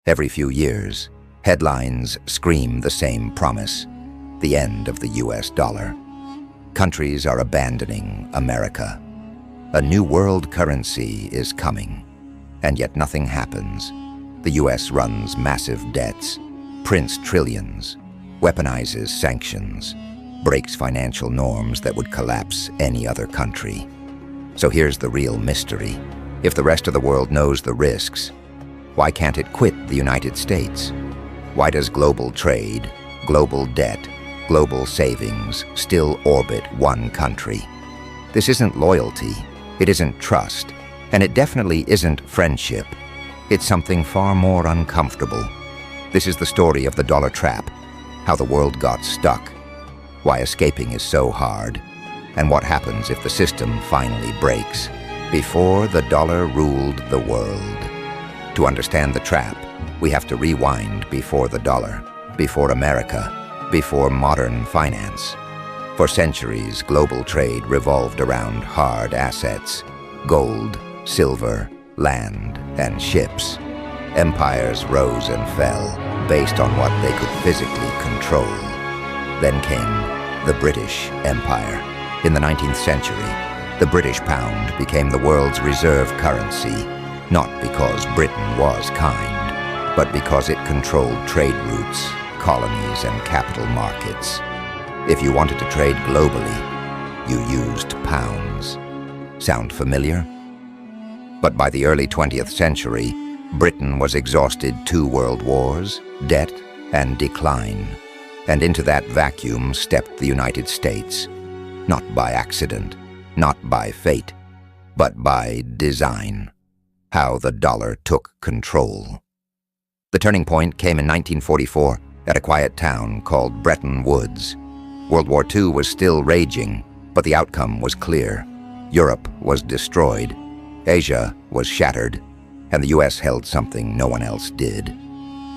Every few years, headlines scream the same promise: the end of the US dollar. Countries are abandoning America. A new world currency is coming, and yet nothing happens. The US runs massive debts, prints trillions, weaponizes sanctions, breaks financial norms that would collapse any other country. So here's the real mystery. If the rest of the world knows the risks, why can't it quit the United States? Why does global trade, global debt, global savings still orbit one country? This isn't loyalty, it isn't trust, and it definitely isn't friendship. It's something far more uncomfortable. This is the story of the dollar trap, how the world got stuck, why escaping is so hard, and what happens if the system finally breaks. Before the dollar ruled the world. To understand the trap, we have to rewind before the dollar, before America, before modern finance. For centuries, global trade revolved around hard assets: gold, silver, land, and ships. Empires rose and fell based on what they could physically control. Then came the British Empire. In the 19th century, the British pound became the world's reserve currency, not because Britain was kind, but because it controlled trade routes, colonies, and capital markets. If you wanted to trade globally, you used pounds. Sound familiar? But by the early 20th century, Britain was exhausted 2 world wars, debt, and decline. And into that vacuum stepped the United States, not by accident, not by fate, but by design. How the dollar took control. The turning point came in 1944 at a quiet town called Bretton Woods. World War II was still raging, but the outcome was clear. Europe was destroyed, Asia was shattered, and the US held something no one else did.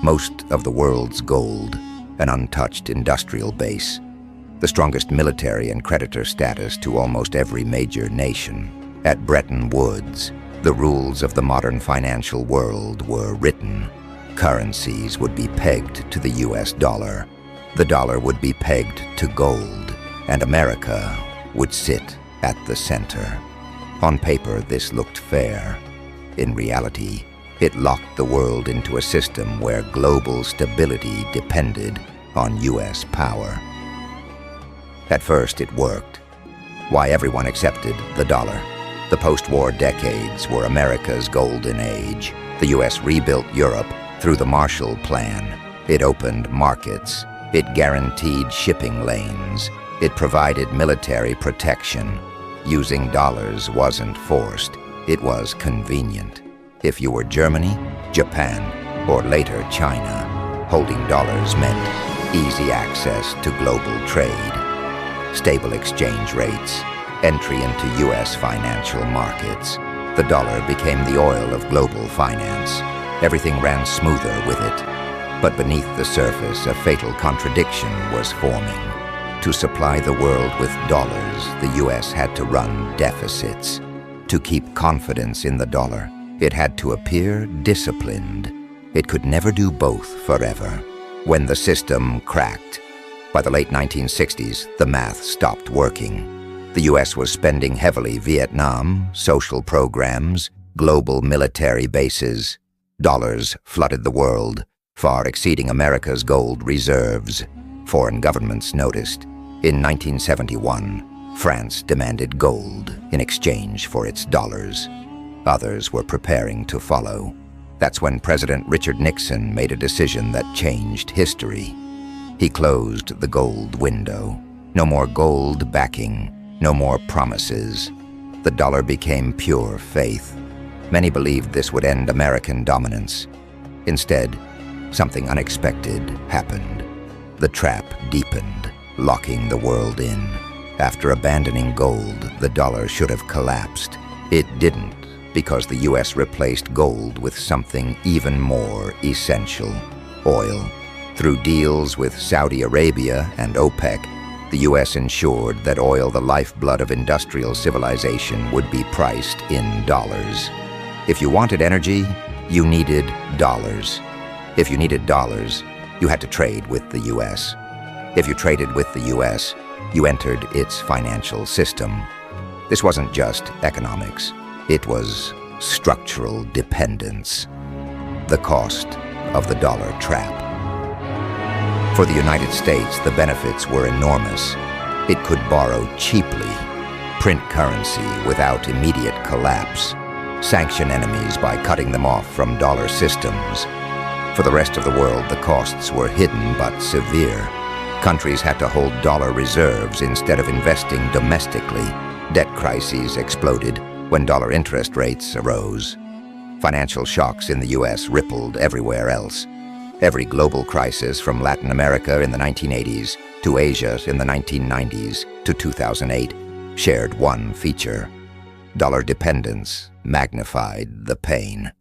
Most of the world's gold, an untouched industrial base, the strongest military and creditor status to almost every major nation. At Bretton Woods, the rules of the modern financial world were written. Currencies would be pegged to the US dollar. The dollar would be pegged to gold, and America would sit at the center. On paper, this looked fair. In reality, it locked the world into a system where global stability depended on US power. At first, it worked. Why everyone accepted the dollar. The post-war decades were America's golden age. The US rebuilt Europe through the Marshall Plan. It opened markets. It guaranteed shipping lanes. It provided military protection. Using dollars wasn't forced. It was convenient. If you were Germany, Japan, or later China, holding dollars meant easy access to global trade, stable exchange rates, entry into US financial markets. The dollar became the oil of global finance. Everything ran smoother with it. But beneath the surface, a fatal contradiction was forming. To supply the world with dollars, the US had to run deficits. To keep confidence in the dollar, it had to appear disciplined. It could never do both forever. When the system cracked, by the late 1960s, the math stopped working. The US was spending heavily: Vietnam, social programs, global military bases. Dollars flooded the world, far exceeding America's gold reserves. Foreign governments noticed. In 1971, France demanded gold in exchange for its dollars. Others were preparing to follow. That's when President Richard Nixon made a decision that changed history. He closed the gold window. No more gold backing, no more promises. The dollar became pure faith. Many believed this would end American dominance. Instead, something unexpected happened. The trap deepened, locking the world in. After abandoning gold, the dollar should have collapsed. It didn't, because the US replaced gold with something even more essential: oil. Through deals with Saudi Arabia and OPEC, the US ensured that oil, the lifeblood of industrial civilization, would be priced in dollars. If you wanted energy, you needed dollars. If you needed dollars, you had to trade with the US. If you traded with the US, you entered its financial system. This wasn't just economics. It was structural dependence. The cost of the dollar trap. For the United States, the benefits were enormous. It could borrow cheaply, print currency without immediate collapse, sanction enemies by cutting them off from dollar systems. For the rest of the world, the costs were hidden but severe. Countries had to hold dollar reserves instead of investing domestically. Debt crises exploded when dollar interest rates arose. Financial shocks in the US rippled everywhere else. Every global crisis from Latin America in the 1980s to Asia in the 1990s to 2008 shared one feature. Dollar dependence magnified the pain.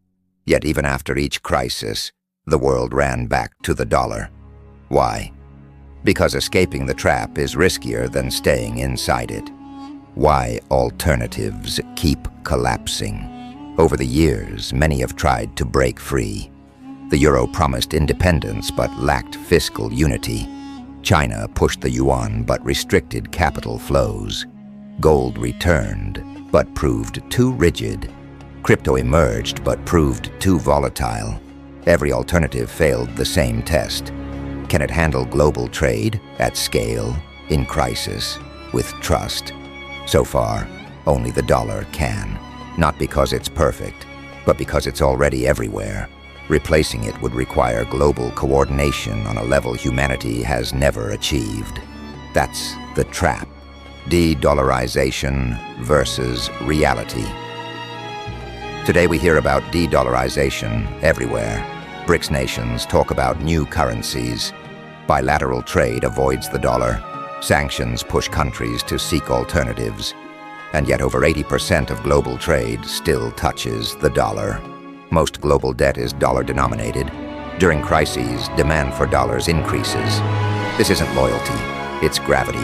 Yet even after each crisis, the world ran back to the dollar. Why? Because escaping the trap is riskier than staying inside it. Why alternatives keep collapsing. Over the years, many have tried to break free. The euro promised independence but lacked fiscal unity. China pushed the yuan but restricted capital flows. Gold returned but proved too rigid. Crypto emerged but proved too volatile. Every alternative failed the same test. Can it handle global trade at scale, in crisis, with trust? So far, only the dollar can. Not because it's perfect, but because it's already everywhere. Replacing it would require global coordination on a level humanity has never achieved. That's the trap. De-dollarization versus reality. Today we hear about de-dollarization everywhere. BRICS nations talk about new currencies. Bilateral trade avoids the dollar. Sanctions push countries to seek alternatives. And yet over 80% of global trade still touches the dollar. Most global debt is dollar-denominated. During crises, demand for dollars increases. This isn't loyalty, it's gravity.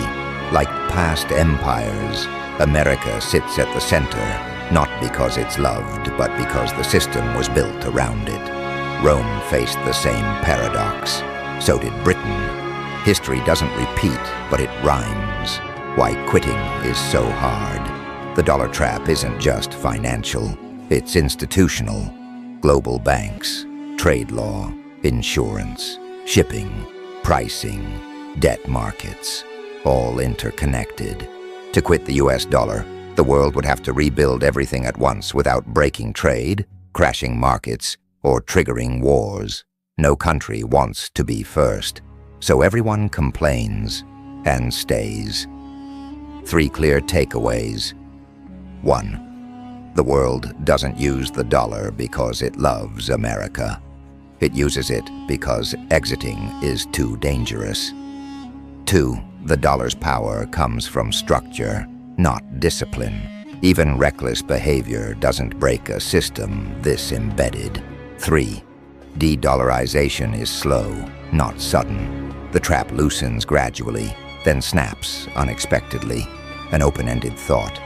Like past empires, America sits at the center, not because it's loved, but because the system was built around it. Rome faced the same paradox. So did Britain. History doesn't repeat, but it rhymes. Why quitting is so hard. The dollar trap isn't just financial, it's institutional. Global banks, trade law, insurance, shipping, pricing, debt markets, all interconnected. To quit the US dollar, the world would have to rebuild everything at once without breaking trade, crashing markets, or triggering wars. No country wants to be first, so everyone complains and stays. 3 clear takeaways. 1. The world doesn't use the dollar because it loves America. It uses it because exiting is too dangerous. 2. The dollar's power comes from structure, not discipline. Even reckless behavior doesn't break a system this embedded. 3. De-dollarization is slow, not sudden. The trap loosens gradually, then snaps unexpectedly. An open-ended thought.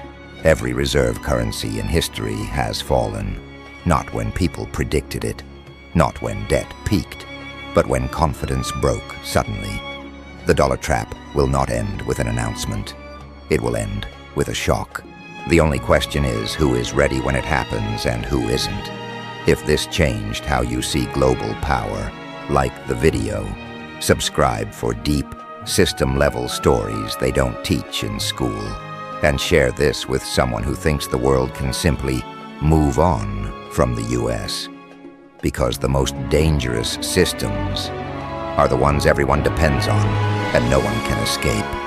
Every reserve currency in history has fallen. Not when people predicted it, not when debt peaked, but when confidence broke suddenly. The dollar trap will not end with an announcement. It will end with a shock. The only question is who is ready when it happens and who isn't. If this changed how you see global power, like the video. Subscribe for deep, system-level stories they don't teach in school. And share this with someone who thinks the world can simply move on from the US. Because the most dangerous systems are the ones everyone depends on and no one can escape.